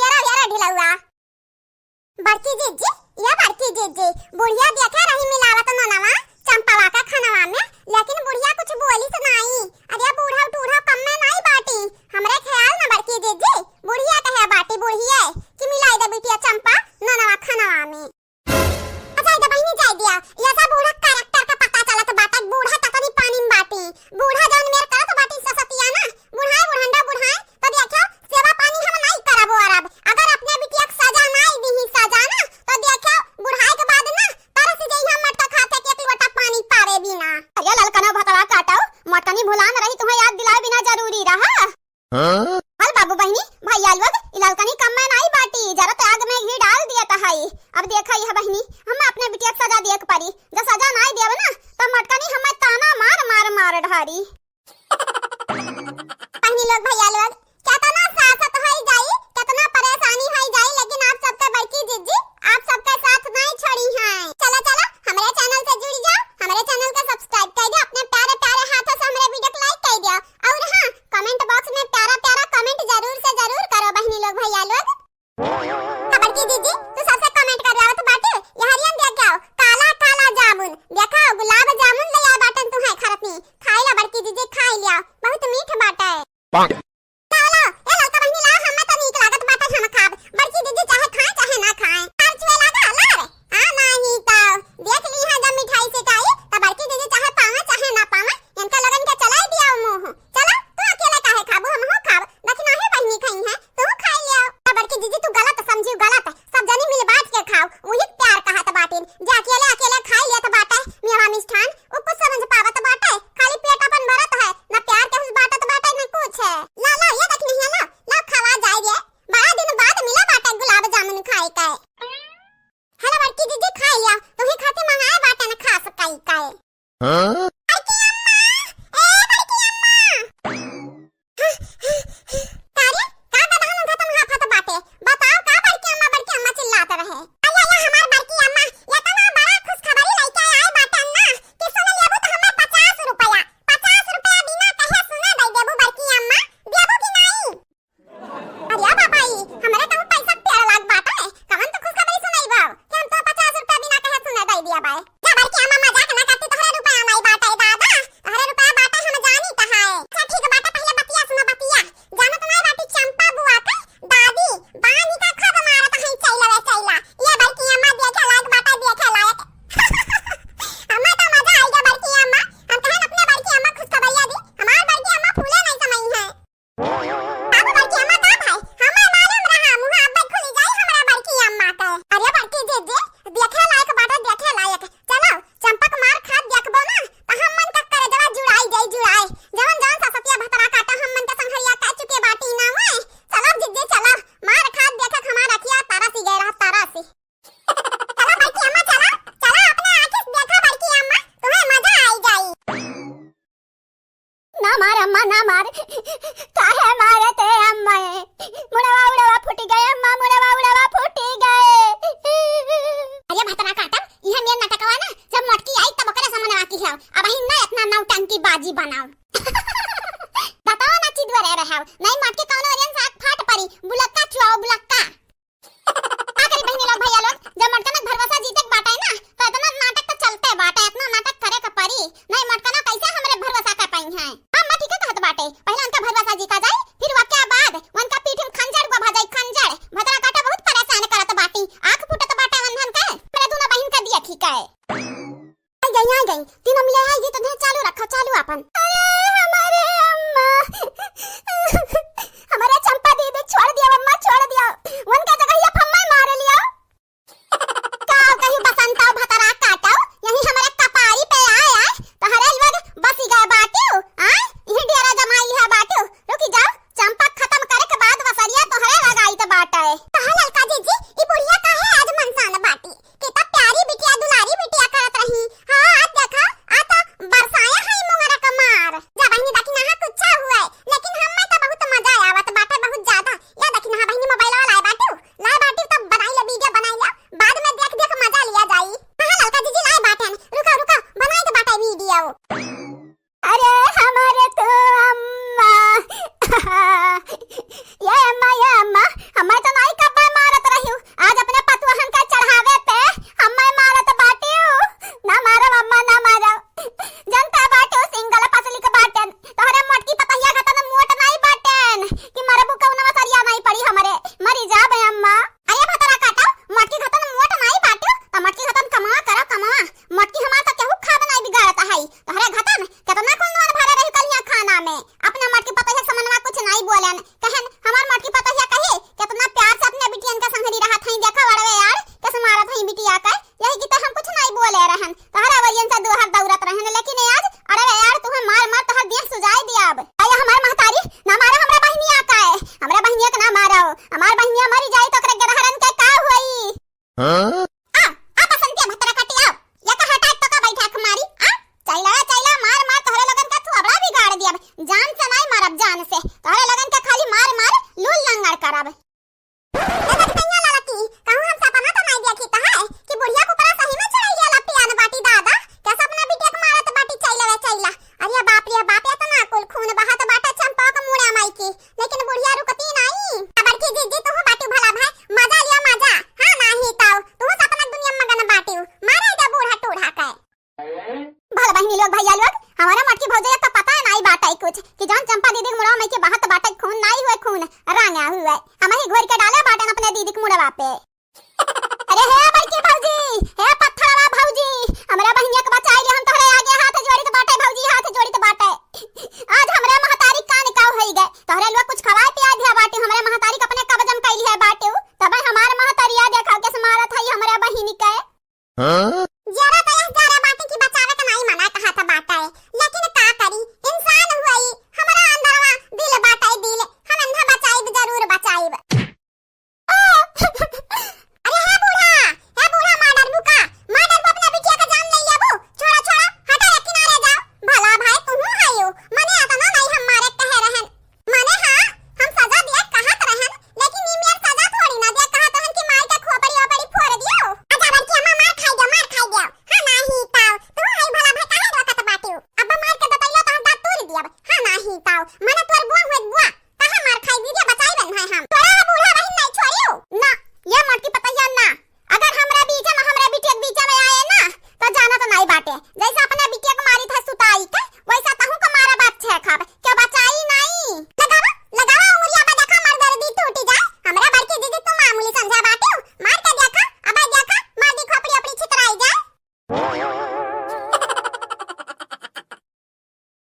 हेरा हेरा ढिलौआ बड़की जीजी या बड़की जीजी बुढ़िया देखा रही मिलावत ननवा चंपावा का खानवा में, लेकिन बुढ़िया कुछ बोली तो नहीं। अरे बूढ़ा टूढ़ा कम में नहीं बाटी, हमरे ख्याल ना बड़की जीजी बुढ़िया कहे बाटी बुढ़िया कि मिलाई दे बिटिया चंपा ननवा खानवा में। अच्छा इधर बहिनी जाई दिया ऐसा बूढ़ा कैरेक्टर का पता चला तो बाटा बूढ़ा तक भी पानी में बाटी, बूढ़ा जौन मेरे करा तो बाटी ससतिया ना बुढ़ाए बुढ़ंडा बुढ़ाए तो देखो सेवा पानी हम नहीं करबो अरब, अगर अपने बिटिया के सजा नहीं दी सजा ना तो देखो बुढ़ाए के बाद ना तरस जई हम मटका खाते के एक लोटा पानी पावे बिना। अरे ललकना भतवा काटाओ मटनी भुला न रही, तुम्हें याद दिलाए बिना जरूरी रहा। हल बाबू बहिनी भैया लोग इलालकनी कम में नहीं बाटी, जरा तो आग में घी डाल दिया तहाई। अब देखा यह बहिनी हम अपने बिटिया के सजा दिए के परी, जब सजा नहीं देब ना तो मटकनी हमें ताना मार मार मार ढारी। बहिनी लोग भैया लोग कितना सासत होई जाई कितना परेशानी होई जाई, लेकिन आप सबके बड़की जीजी आप सबके साथ नहीं छोड़ी हैं। चला चला हमारे चैनल से जुड़ जाओ, हमारे चैनल को सब्सक्राइब कर दो, अपने प्यारे प्यारे हाथों से हमारे वीडियो को लाइक कर दो और हाँ कमेंट बॉक्स में प्यारा प्यारा कमेंट जरूर से जरूर करो बहिनी लोग भैया लोग। हमार बहनिया मरी जाई तो ओकरे गदहरन के का होई? आ बसंती भतरा कटिया या का हटाई तो का बैठा खमारी चैला मार मार तोहरे लगन का थोबड़ा बिगाड़ दिया जान से नहीं मारब जान से तोहरे लगन के खाली मार मार लूल लंगड़ करब ए बटकैया लड़की कहूं हम सपना तो नहीं देखी कहा है कि बुढ़िया को परा सही में चढ़ाई गेला पियान बाटी दादा क्या सपना बिटिया के मारत बाटी चैला अरे बाप रे बाप या तो ना कुल खून बहात बाटा चंपा का मुड़ा माई की लेकिन बुढ़िया रुकती नहीं बड़की जीजी तू बाटी भला भाई मजा लिया मजा हां नहीं ताऊ तू सपना दुनिया में गन बाटी मारे जा बूढ़ा टूढ़ा का भला बहनी लोग भैया लोग हमारा मटकी भौजैया का पता है नहीं बाटा कुछ कि जान चंपा दीदी के मुड़ा में के बहात बाटा खून नहीं हुए खून रांगा हुआ हम ही घोर के डाले बाटन अपने दीदी के मुड़ा पे अरे हे बड़की भौजी हे पत्थरवा भौजी हमरा बहनिया के बचाई ले हम तोहरे आगे हाथ जोड़ी तो बाटे भौजी हाथ जोड़ी तो बाटे आज हमरा महतारी कान काव होई गए तोहरे लोग कुछ खवाए पिया दिया बाटे हमरा महतारी के अपने कब्जम कैली है बाटे तब हमार महतारिया देखा के मारत है हमरा बहिनी के जरा तो यह जरा बाटे की बचावे के नहीं मना कहा था बाटा है लेकिन का करी इंसान हुई हमरा अंदरवा दिल बाटा है दिल हम अंधा बचाई जरूर बचाई अरे हे बूढ़ा माडर बुका माडर को अपना बिटिया का जान ले लेबो छोड़ा हटा रे किनारे जाओ भला भाई तू आयो मने आता ना नहीं हम मारे कहे रहन मने हां हम सजा दिया कहत रहन लेकिन ई मेर सजा थोड़ी ना दिया कहत हन कि मार के खोपड़ी फोड़ दियो आजा बन के मार खाई गयो हां नहीं ताऊ तू आई भला भाई काहे रोकत बाटियो अब मार के दतैया तो हम दांत तोड़ दिया हां नहीं ताऊ मने तोर बुआ होत बुआ काहे मार खाई दीजिए बचाई बन भाई हम तोरा बूढ़ा बहन नहीं छोड़ियो ना ये मटकी पतैया ना अगर हमरा बीच में हमरा बिटिया बीच में आए ना तो जाना तो नहीं बाटे